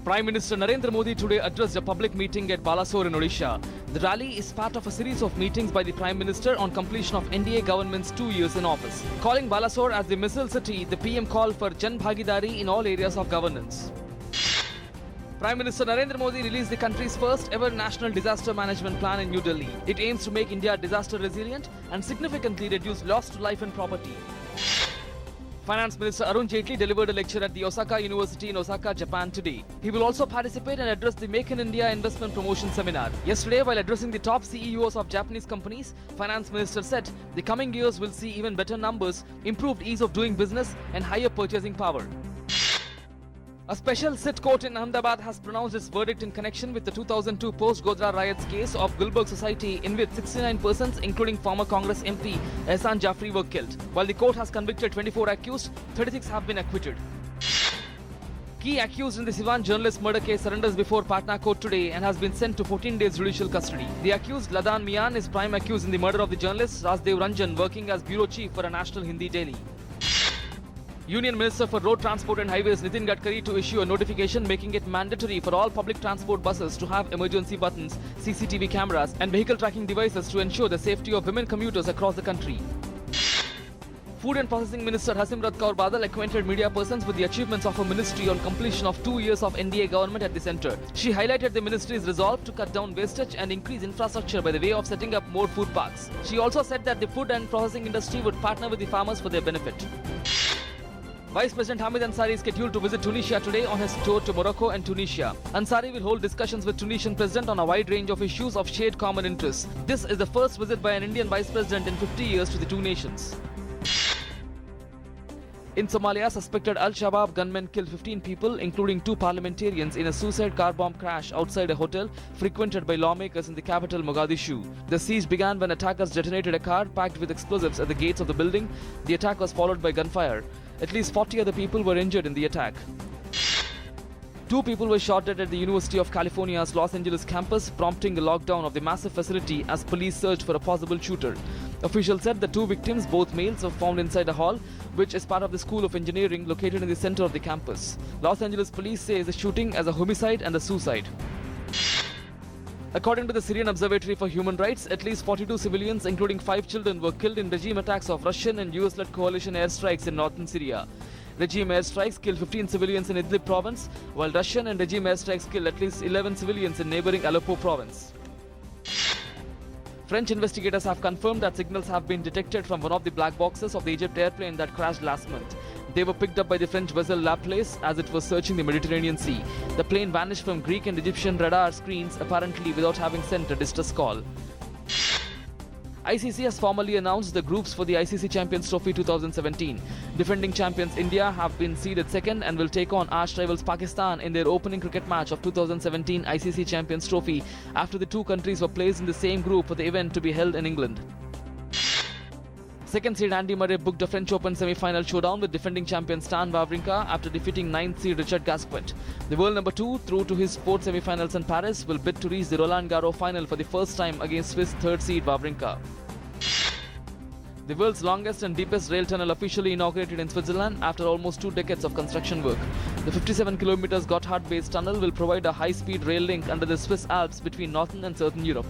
Prime Minister Narendra Modi today addressed a public meeting at Balasore in Odisha. The rally is part of a series of meetings by the Prime Minister on completion of NDA government's 2 years in office. Calling Balasore as the missile city, the PM called for Jan Bhagidari in all areas of governance. Prime Minister Narendra Modi released the country's first ever national disaster management plan in New Delhi. It aims to make India disaster resilient and significantly reduce loss to life and property. Finance Minister Arun Jaitley delivered a lecture at the Osaka University in Osaka, Japan today. He will also participate and address the Make in India Investment Promotion Seminar. Yesterday, while addressing the top CEOs of Japanese companies, Finance Minister said the coming years will see even better numbers, improved ease of doing business and higher purchasing power. A special sit court in Ahmedabad has pronounced its verdict in connection with the 2002 post-Godhra riots case of Gulberg Society, in which 69 persons, including former Congress MP Ehsan Jafri, were killed. While the court has convicted 24 accused, 36 have been acquitted. Key accused in the Sivan journalist murder case surrenders before Patna court today and has been sent to 14 days judicial custody. The accused, Ladan Mian, is prime accused in the murder of the journalist Rajdev Ranjan, working as bureau chief for a national Hindi daily. Union Minister for Road Transport and Highways Nitin Gadkari to issue a notification making it mandatory for all public transport buses to have emergency buttons, CCTV cameras and vehicle tracking devices to ensure the safety of women commuters across the country. Food and Processing Minister Hasimrat Kaur Badal acquainted media persons with the achievements of her ministry on completion of 2 years of NDA government at the centre. She highlighted the ministry's resolve to cut down wastage and increase infrastructure by the way of setting up more food parks. She also said that the food and processing industry would partner with the farmers for their benefit. Vice President Hamid Ansari is scheduled to visit Tunisia today on his tour to Morocco and Tunisia. Ansari will hold discussions with Tunisian President on a wide range of issues of shared common interests. This is the first visit by an Indian Vice President in 50 years to the two nations. In Somalia, suspected Al-Shabaab gunmen killed 15 people, including 2 parliamentarians, in a suicide car bomb crash outside a hotel frequented by lawmakers in the capital Mogadishu. The siege began when attackers detonated a car packed with explosives at the gates of the building. The attack was followed by gunfire. At least 40 other people were injured in the attack. 2 people were shot dead at the University of California's Los Angeles campus, prompting a lockdown of the massive facility as police searched for a possible shooter. Officials said the 2 victims, both males, were found inside a hall, which is part of the School of Engineering located in the center of the campus. Los Angeles police say the shooting as a homicide and a suicide. According to the Syrian Observatory for Human Rights, at least 42 civilians, including 5 children, were killed in regime attacks of Russian and US-led coalition airstrikes in northern Syria. Regime airstrikes killed 15 civilians in Idlib province, while Russian and regime airstrikes killed at least 11 civilians in neighboring Aleppo province. French investigators have confirmed that signals have been detected from one of the black boxes of the Egypt airplane that crashed last month. They were picked up by the French vessel Laplace as it was searching the Mediterranean Sea. The plane vanished from Greek and Egyptian radar screens, apparently without having sent a distress call. ICC has formally announced the groups for the ICC Champions Trophy 2017. Defending champions India have been seeded second and will take on arch rivals Pakistan in their opening cricket match of 2017 ICC Champions Trophy after the 2 countries were placed in the same group for the event to be held in England. Second seed Andy Murray booked a French Open semi-final showdown with defending champion Stan Wawrinka after defeating 9th seed Richard Gasquet. The world number 2, through to his 4th semi-finals in Paris, will bid to reach the Roland Garros final for the first time against Swiss 3rd seed Wawrinka. The world's longest and deepest rail tunnel officially inaugurated in Switzerland after almost 2 decades of construction work. The 57 km Gotthard-based tunnel will provide a high-speed rail link under the Swiss Alps between northern and southern Europe.